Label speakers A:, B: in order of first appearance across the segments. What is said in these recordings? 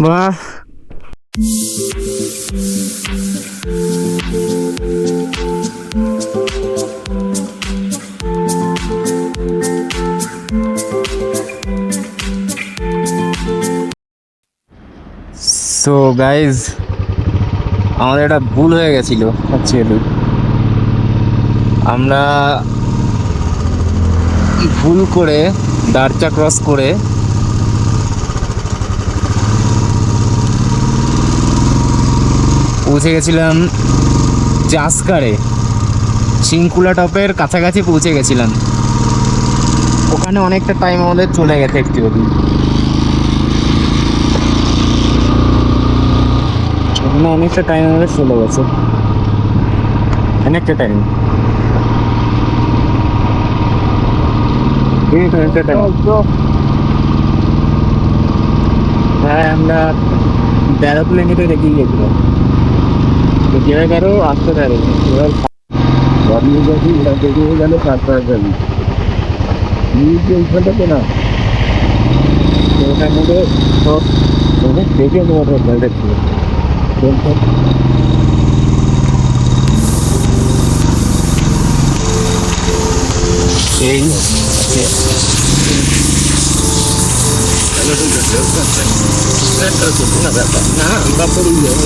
A: বাহ, so guys, আমাদের একটা ভুল হয়ে গেছিল অ্যাকচুয়ালি। আমরা ভুল করে দারচা ক্রস করে পৌঁছে গেছিলাম জাসকারে, শিংকুলা টপের কাছাকাছি পৌঁছে গেছিলাম। ওখানে অনেকটা টাইম আমাদের চলে গেছে অ্যাকচুয়ালি। ওখানে অনেকটা টাইম আমাদের চলে গেছে, অনেকটা টাইম। হ্যাঁ, আমরা 13 কিলোমিটার এগিয়ে গেছিলাম। তো যেভাবে পারো আসতে পারো, এবার বাড়িয়ে গেছি, এটা বেরিয়ে গেলে তারপরে যাবি ওইখানটাতে না। তো ওটার মধ্যে সব দেখে তোমার গাড়িটা ছিল এই ব্যাপার না, আমরা পড়ে যাবো।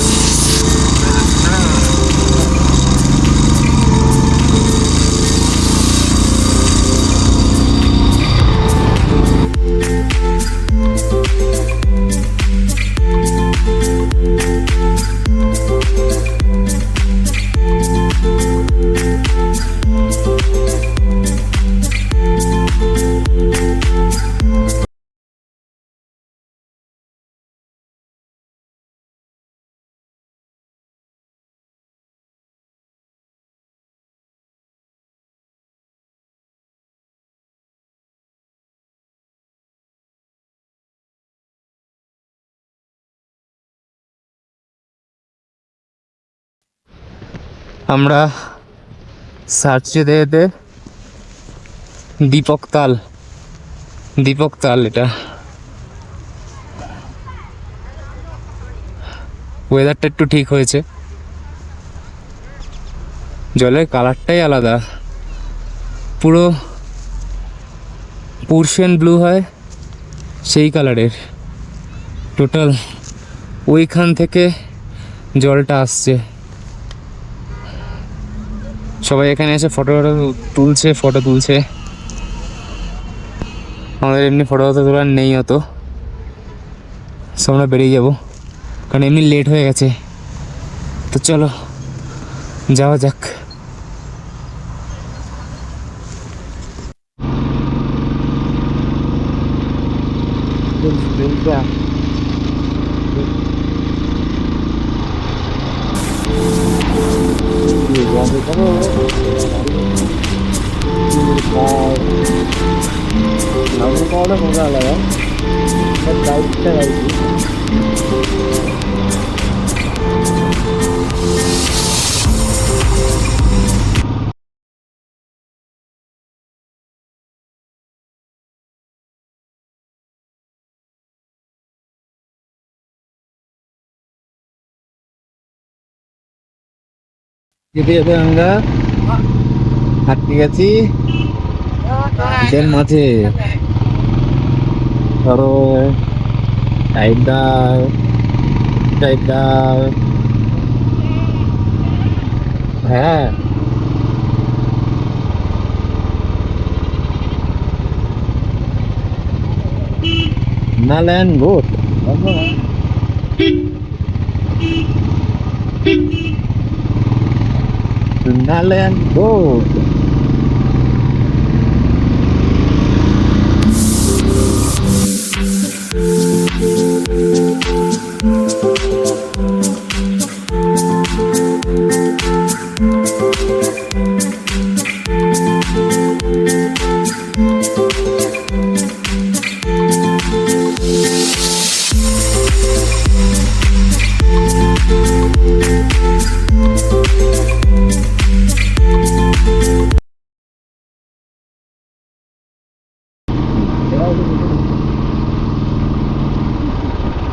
A: আমরা সার্চ যেতে যেতে দীপক তাল এটা। ওয়েদারটা একটু ঠিক হয়েছে, জলের কালারটাই আলাদা, পুরো পার্সিয়ান ব্লু হয় সেই কালারের টোটাল। ওইখান থেকে জলটা আসছে। সবাই এখানে এসে ফটো তুলছে। আমাদের এমনি ফটো তোলার নেই হতো, সো আমরা বেরিয়ে যাবো, কারণ এমনি লেট হয়ে গেছে। তো চলো যাওয়া যাক। মজা আলাদা যেতে যেতে আমরা হাঁটতে গেছি মাঝে। ধরো টাইপদার হ্যাঁ, নাল্যান্ড বোট, নাল্যান্ড বোট।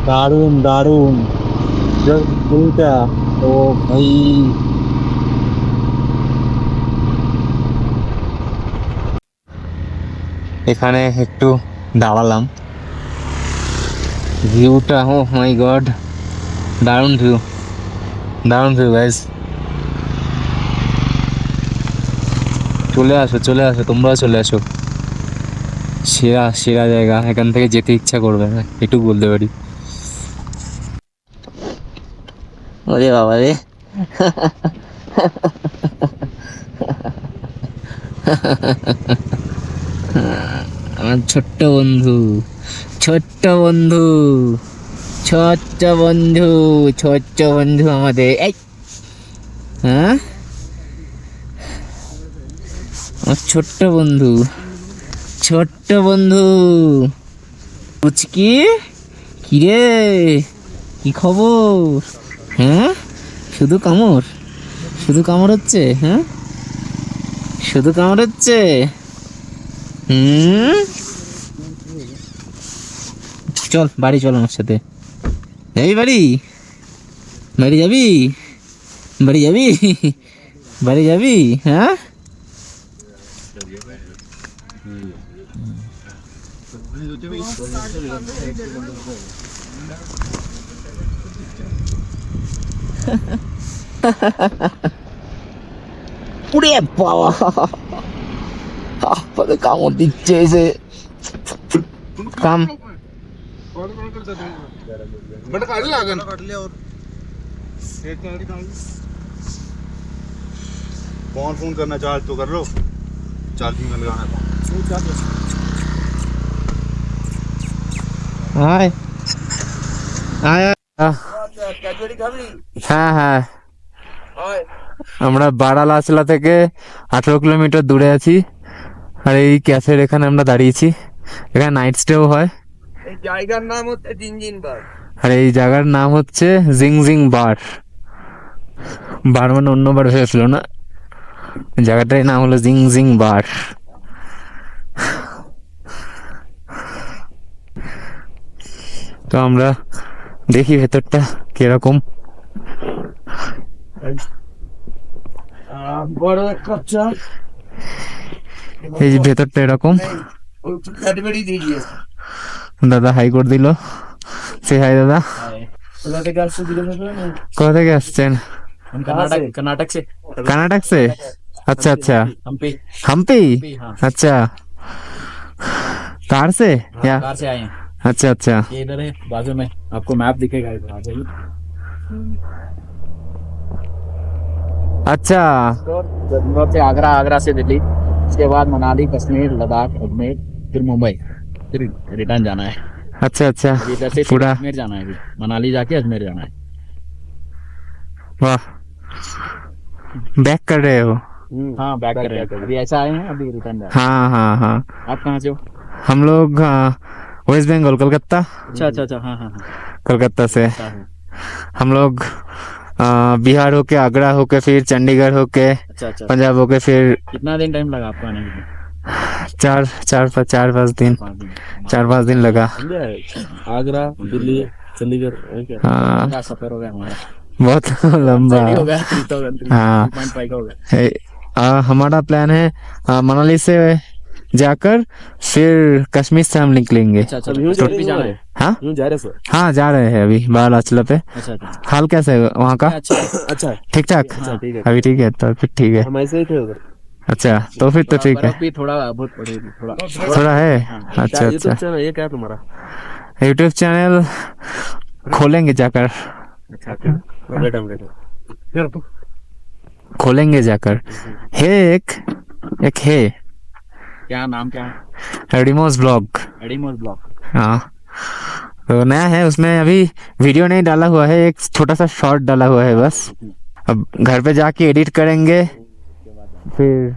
B: দারুণ দারুণ ফুলটা। ও ভাই,
A: এখানে একটু দাঁড়ালাম, ভিউটা ও মাই গড, দারুণ ভিউ, দারুণ ভিউ গাইজ। চলে আসো চলে আসো, তোমরাও চলে আসো, সেরা সেরা জায়গা, এখান থেকে যেতে ইচ্ছা করবে না, একটু বলতে পারি। ওরে বাবা রে, আমার ছোট্ট বন্ধু, ছোট্ট বন্ধু, ছোট্ট বন্ধু, ছোট্ট বন্ধু আমাদের, এই হ্যাঁ আমার ছোট্ট বন্ধু, ছোট্ট বন্ধু পুচকি, কিরে কি খবর? হ্যাঁ, শুধু কামড়, শুধু কামড় হচ্ছে, হ্যাঁ শুধু কামড় হচ্ছে। হুম, চল বাড়ি চল আমার সাথে, যাবি বাড়ি? বাড়ি যাবি? বাড়ি যাবি? বাড়ি যাবি? হ্যাঁ, উড়ে বাবা, হাতে কামড় দিচ্ছে এসে, কাম
B: कौन फोन करना चार्ज तो कर लो, चार्जिंग में लगाना था।
A: আয় আয় আয়। হ্যাঁ হ্যাঁ, আমরা বারালাচলা থেকে 18 কিলোমিটার দূরে আছি, আর এই ক্যাফের এখানে আমরা দাঁড়িয়েছি। এখানে নাইট স্টেও হয়।
C: এই জায়গার নাম হচ্ছে জিনজিন বার।
A: আর এই জায়গার নাম হচ্ছে জিংজিং বার। বার মানে অন্য বার হয়েছিল না, জায়গাটার নাম হলো জিংজিং বার। তো আমরা দেখি ভেতরটা কিরকম।
C: বড় এক কাপ চা,
A: এই যে ভেতরটা এরকম।
C: ওই ক্যাডবেরি দিয়ে দিয়েছে।
A: দাদা হাই করে দিল, সে হাই দাদা।
C: কোথা থেকে আসছে জিজ্ঞাসা করে না?
A: কোথা থেকে আসছেন?
C: कर्नाटक से।
A: कर्नाटक से? अच्छा अच्छा,
C: हम्पी।
A: हम्पी,
C: हाँ।
A: अच्छा, कार से या?
C: कार से आए हैं।
A: अच्छा अच्छा,
C: ये इधर है बाजू में, आपको मैप दिखेगा इधर, आ जाइए।
A: अच्छा
C: जम्मू से आगरा, आगरा से दिल्ली, उसके बाद मनाली, कश्मीर, लद्दाख, अजमेर, फिर मुंबई, फिर रिटर्न जाना है।
A: अच्छा अच्छा,
C: अभी इधर से
A: पूरा
C: अजमेर जाना है, अभी मनाली जाके अजमेर जाना है।
A: वाह, बैक कर रहे हो?
C: हाँ बैक कर रहे हैं, अभी ऐसा आए हैं, अभी रिटर्न जाना
A: हाँ हाँ हाँ,
C: है। आप कहाँ से हो?
A: हम लोग वेस्ट बंगाल, कोलकाता,
C: अच्छा अच्छा अच्छा, हाँ हाँ हाँ।
A: कोलकाता से।
C: अच्छा है।
A: हम लोग बिहार होके, आगरा होके, फिर चंडीगढ़ होके,
C: अच्छा अच्छा,
A: पंजाब होके, फिर
C: कितना दिन टाइम लगा आपको आने के लिए?
A: चार पाँच दिन,
C: 5 दिन।
A: 4-5 दिन लगा।
C: आगरा, दिल्ली, चंडीगढ़,
A: हाँ,
C: क्या सफर हो गया हमारा।
A: बहुत लंबा।
C: हो गया 3000,
A: हाँ।
C: 3.5 का हो गया।
A: हमारा प्लान है मनाली से जाकर फिर कश्मीर से हम निकलेंगे।
C: अच्छा अच्छा, कश्मीर भी जाना है।
A: हाँ
C: जा रहे सर?
A: हाँ, जा रहे हैं अभी बारालाचला पे।
C: अच्छा अच्छा
A: हाल कैसा है वहाँ का?
C: अच्छा अच्छा,
A: ठीक ठाक?
C: हाँ, ठीक है।
A: अभी ठीक है, तो फिर ठीक है।
C: हम ऐसे ही थे उधर।
A: अच्छा, तो फिर तो ठीक है,
C: बर्फ भी थोड़ा बहुत पड़ेगी, थोड़ा।
A: थोड़ा है।
C: हाँ।
A: अच्छा अच्छा,
C: चैनल ये क्या है तुम्हारा?
A: यूट्यूब चैनल खोलेंगे जाकर, खोलेंगे जाकर। है एक है,
C: क्या नाम क्या है?
A: रेडिमोस ब्लॉग।
C: एडिमोस ब्लॉग।
A: हाँ, तो नया है, उसमें अभी वीडियो नहीं डाला हुआ है, एक छोटा सा शॉर्ट डाला हुआ है बस। अब घर पे जाके एडिट करेंगे, फिर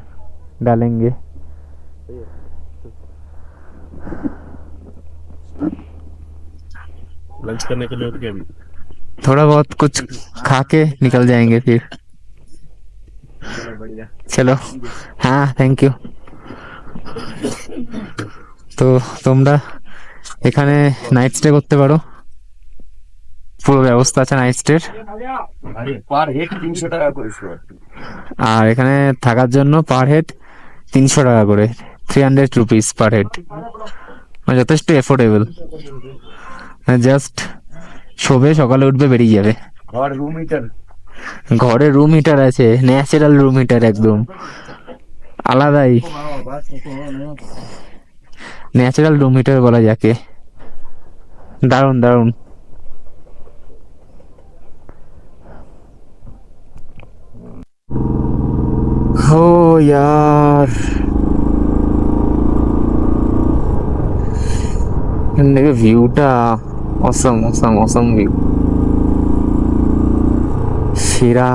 A: डालेंगे।
C: लंच करने के लिए क्या?
A: थोड़ा बहुत कुछ खा के निकल जाएंगे फिर।
C: बढ़िया।
A: चलो, हाँ থ্যাংক ইউ। তো তোমরা এখানে নাইট স্টে করতে পারো, পুরো ব্যবস্থা আছে নাইট স্টের।
C: আরে পার হেড 300 টাকা করে শোয়ার।
A: আর এখানে থাকার জন্য পার হেড 300 টাকা করে, 300 রুপিস পার হেড, মানে যথেষ্ট এফোর্ডেবল। জাস্ট শোবে, সকালে উঠবে, বেরিয়ে যাবে।
C: ঘর রুম হিটার।
A: ঘরে রুম হিটার আছে, ন্যাচারাল রুম হিটার, একদম আলাদাই ন্যাচারাল রুম হিটার বলা যাকে। দারুণ দারুণ। हो यार, দেখে ভিউটা অসম অসম অসম ভিউ, সেরা।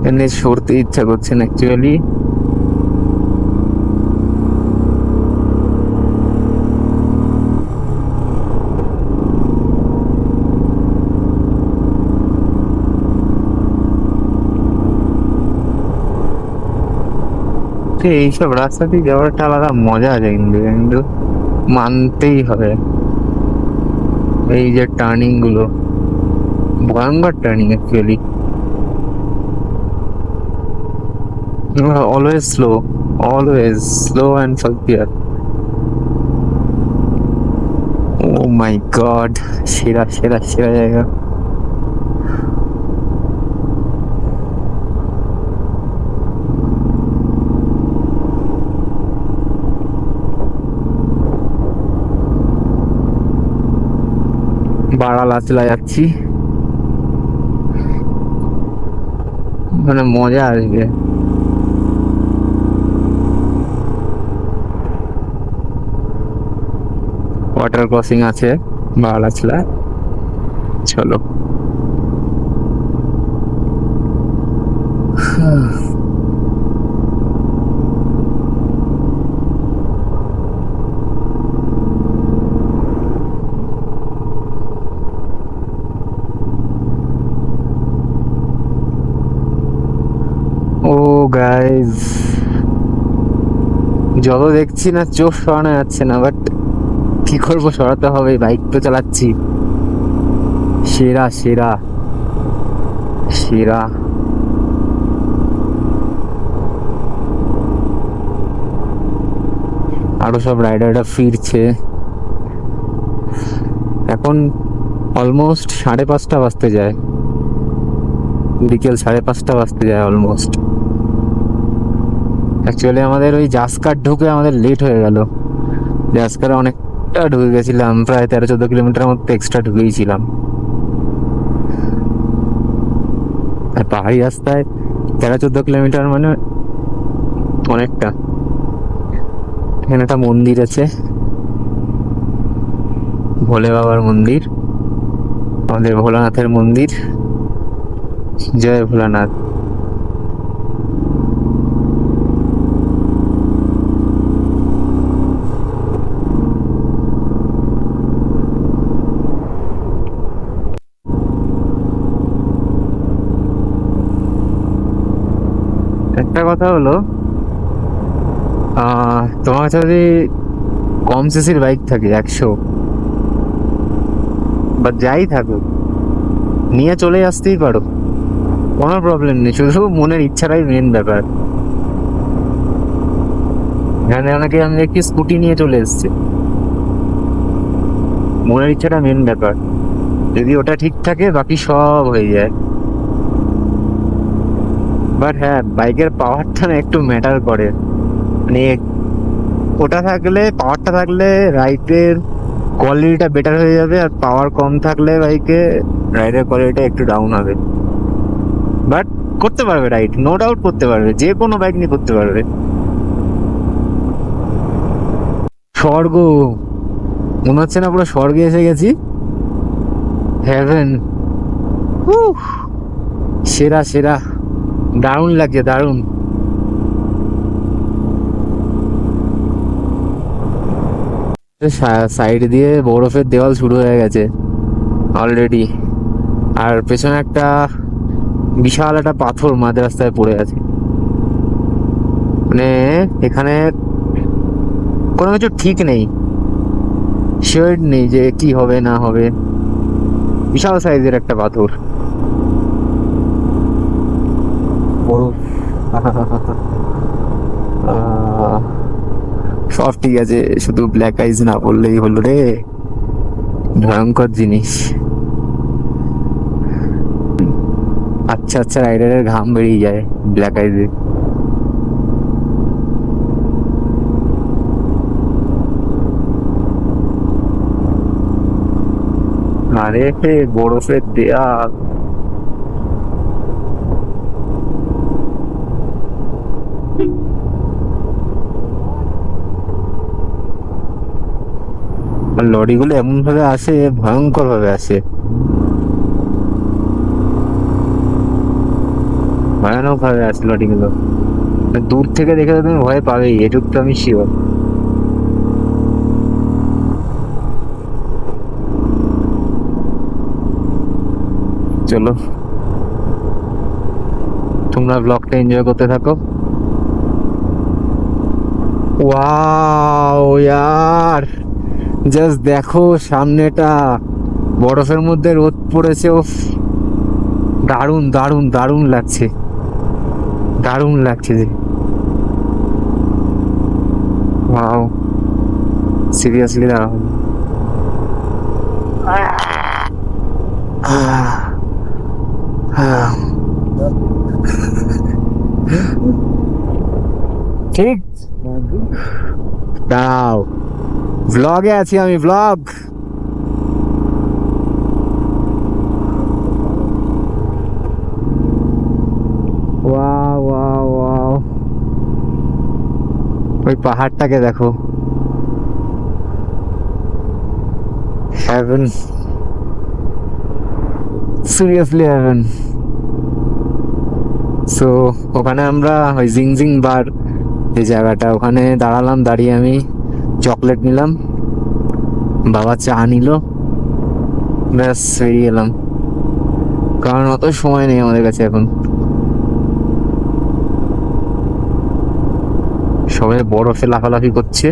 A: এমনি সরতে ইচ্ছা করছে না অ্যাকচুয়ালি। এইসব রাস্তা দিয়ে যাওয়ার একটা আলাদা মজা আছে, কিন্তু কিন্তু মানতেই হবে। এই যে টার্নিং গুলো, ভয়ঙ্কর turning actually. Always slow, always slow and ফলফিয়ার। ও মাই গড, সেরা সেরা সেরা জায়গা। বারালাচলা যাচ্ছি, মানে মজা আসবে। ওয়াটার ক্রসিং আছে বারালাচলা, চলো। ও গাইজ, যত দেখছি না চোখ সরানো যাচ্ছে না, বাট কি করবো, সরাতে হবে, বাইক তো চালাচ্ছি। সেরা সেরা সেরা। আরো সব রাইডাররা ফিরছে। এখন অলমোস্ট 5:30 বাজতে যায়, বিকেল 5:30 বাজতে যায় অলমোস্ট। অ্যাকচুয়ালি আমাদের ওই জাসকার ঢুকে আমাদের লেট হয়ে গেল। জাসকারে অনেকটা ঢুকে গেছিলাম, প্রায় 13-14 কিলোমিটার মতো এক্সট্রা ঢুকেইছিলাম। আর পাহাড়ি রাস্তায় 13-14 কিলোমিটার মানে অনেকটা। এখানে একটা মন্দির আছে, ভোলে বাবার মন্দির, আমাদের ভোলানাথের মন্দির। জয় ভোলানাথ। একটা কথা হলো, তোমার কাছে যদি কম সিসির বাইক থাকে, 100 বা যাই থাকুক, নিয়ে চলে আসতেই পারো, কোনো প্রবলেম নেই। শুধু মনের ইচ্ছাটাই মেন ব্যাপার। এখানে অনেকে আমি দেখি স্কুটি নিয়ে চলে এসছে, মনের ইচ্ছাটা মেন ব্যাপার। যদি ওটা ঠিক থাকে বাকি সব হয়ে যায়। বাট হ্যাঁ, বাইকের পাওয়ারটা না একটু ম্যাটার করে, মানে ওটা থাকলে, পাওয়ারটা থাকলে রাইডের কোয়ালিটিটা বেটার হয়ে যাবে, আর পাওয়ার কম থাকলে বাইকে রাইডের কোয়ালিটিটা একটু ডাউন হবে। বাট করতে পারবে রাইড, নো ডাউট করতে পারবে, যে কোনো বাইক নিয়ে করতে পারবে। স্বর্গ, মনে হচ্ছে না পুরো স্বর্গে এসে গেছি, হেভেন। সেরা সেরা, দারুণ লাগছে, দারুণ। সাইড দিয়ে বরফের দেওয়াল শুরু হয়ে গেছে অলরেডি, আর পেছনে একটা বিশাল একটা পাথর মাঝ রাস্তায় পড়ে আছে। মানে এখানে কোনো কিছু ঠিক নেই, শিওর নেই যে কি হবে না হবে। বিশাল সাইজের একটা পাথর, বড়। আহ, সব ঠিক আছে, শুধু ব্ল্যাক আইস না পড়লেই হলো রে, ভয়ঙ্কর জিনিস। আচ্ছা আচ্ছা রাইডারের ঘাম বেরিয়ে যায় ব্ল্যাক আইসে। আরে বরফের দেয়াল, আর লরিগুলো এমন ভাবে আসে, ভয়ঙ্কর ভাবে আসে, ভয়ানক ভাবে আসে লরিগুলো। দূর থেকে দেখে তো তুমি ভয় পাবেই, এটুকু তো আমি শিওর। চলো তোমরা ব্লগটা এনজয় করতে থাকো। ওয়াও ইয়ার, জাস্ট দেখো সামনেটা, বরফের মধ্যে রোদ পড়েছে, ও দারুণ দারুণ দারুণ লাগছে, দারুণ লাগছে যে। ওয়াও, সিরিয়াসলি দারুণ। ঠিক, দাঁড়াও, ভ্লগে আছি আমি, ভ্লগ। ওয়াও ওয়াও ওয়াও, ওই পাহাড়টাকে দেখো, হেভেন, সিরিয়াসলি হেভেন। সো ওখানে আমরা ওই জিংজিং বার, যে জায়গাটা, ওখানে দাঁড়ালাম, দাঁড়িয়ে আমি চকলেট নিলাম, বাবা চা নিল, ব্যাস বেরিয়ে এলাম, কারণ অত সময় নেই আমাদের কাছে এখন। সবাই বরফে লাফালাফি করছে,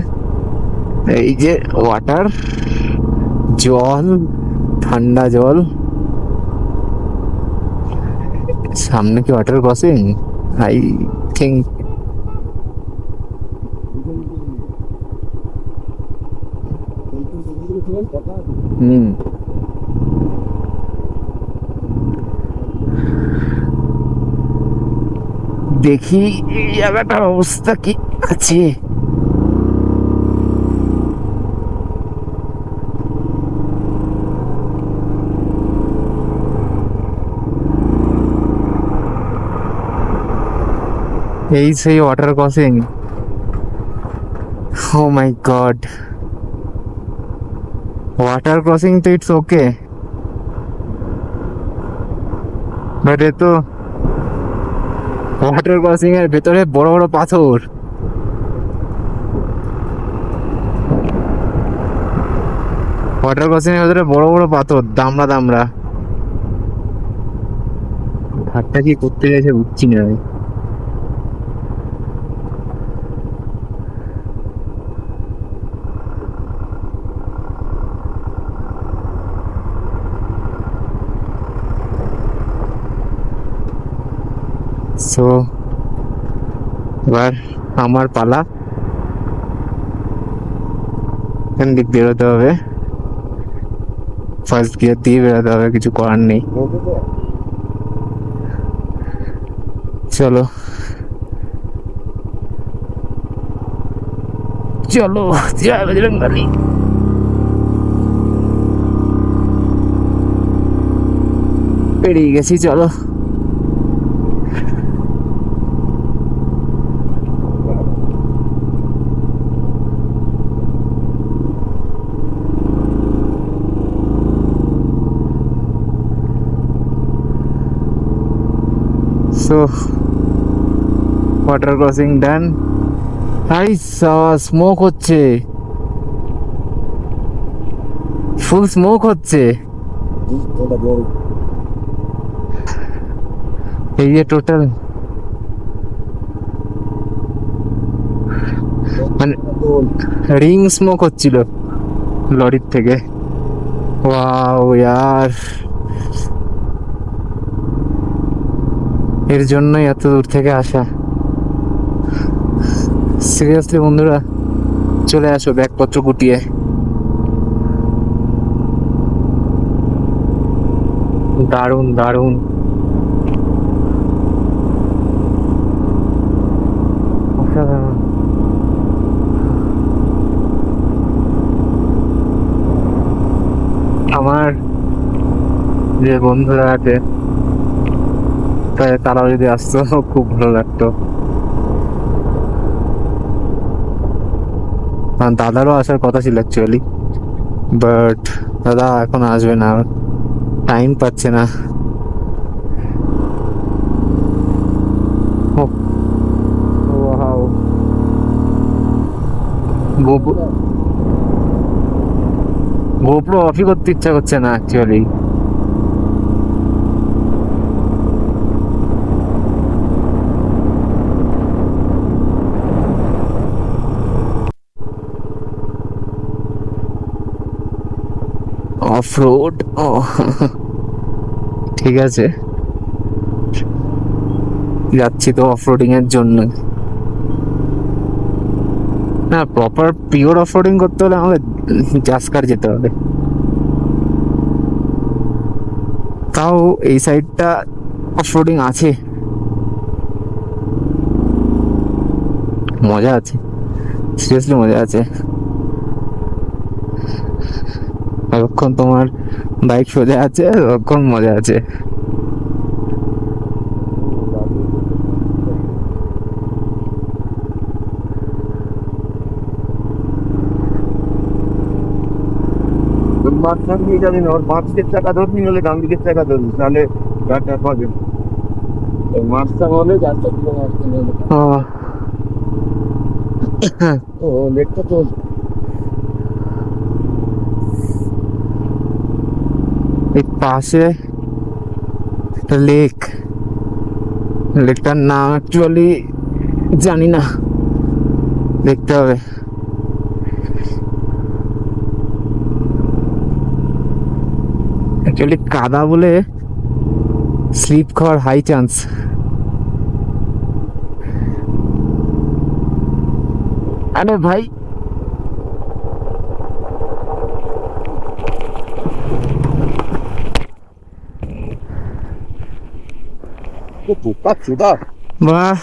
A: এই যে ওয়াটার, জল, ঠান্ডা জল। সামনে কি water crossing? I think. Hmm, দেখি এই জায়গাটার অবস্থা কি আছে। এই সেই water crossing, oh my God, water crossing তো ইটস ওকে, বাট এ তো ওয়াটার ক্রসিং এর ভেতরে বড় বড় পাথর। ওয়াটার ক্রসিং এর ভেতরে বড় বড় পাথর, দামড়া দামড়া। ঠাট্টা কি করতে গেছে বুঝছি না আমি। সো এবার আমার পালা, এখান দিক বেরোতে হবে, ফার্স্ট গিয়ার দিয়ে বেরোতে হবে, কিছু করার নেই। চলো চলো, জয় বজরংবলী। পেরিয়ে গেছি, চলো। সো ওয়াটার ক্রসিং ডান। হাই, স্মোক হচ্ছে, ফুল স্মোক হচ্ছে। এই যে টোটাল, মানে রিং স্মোক হচ্ছিল লরির থেকে। ওয়াও ইয়ার, এর জন্যই এত দূর থেকে আসা। সিরিয়াসলি বন্ধুরা, চলে আসো ব্যাগপত্র গুটিয়ে। দারুণ দারুণ। অসাধারণ। আমার যে বন্ধুরা আছে তারাও যদি আসতো খুব ভালো লাগতো। আর দাদারও আসার কথা ছিল অ্যাকচুয়ালি, বাট দাদা এখন আসবে না, টাইম পাচ্ছে না। গোপ্রো অফই করতে ইচ্ছা করছে না অ্যাকচুয়ালি। অফ রোড, ও ঠিক আছে, যাচ্ছি তো অফ রোডিং এর জন্য। না, প্রপার পিওর অফ রোডিং করতে হলে আমাদের জাসকার যেতে হবে। তাও এই সাইডটা অফ রোডিং আছে, মজা আছে, সিরিয়াসলি মজা আছে। যতক্ষণ তোমার বাইক সোজা আছে ততক্ষণ মজা আছে।
B: মাঝখান দিয়ে যাবি না, ওর বাঁ দিকের চাকা ধরবি, নাহলে ডান দিকের চাকা ধরবি, নাহলে গাড়িটা পাবে।
C: মাঝখান হলে 400 কিলোমিটার। ও লেকটা তো
A: এই পাশে লেক, লেকটার নাম অ্যাকচুয়ালি জানি না, দেখতে হবে। অ্যাকচুয়ালি কাদা বলে স্লিপ খাওয়ার হাই চান্স। আরে ভাই, বাহ,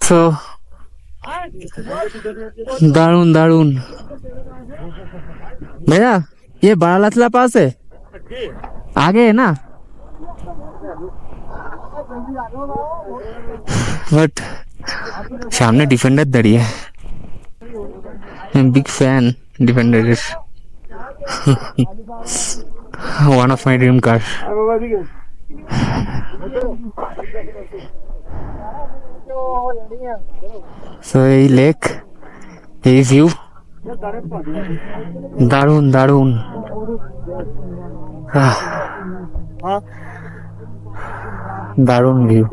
A: তো दारुण दारुण। भैया ये बड़ा लचला पास है, आगे है ना, बट सामने डिफेंडर दड़ी है, big fan defender, one of my dream car. So এই লেক, এই ভিউ দারুণ দারুণ। দারুণ ভিউ,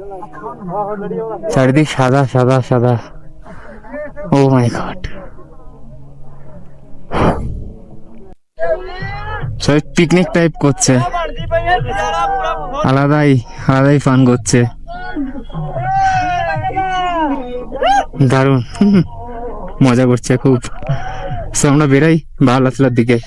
A: চারিদিক সাদা সাদা সাদা। ও মাই গড, সবাই পিকনিক টাইপ করছে, আলাদাই আলাদাই ফান করছে, দারুণ মজা করছে খুব। সো আমরা বেরাই বালাসলার দিকে।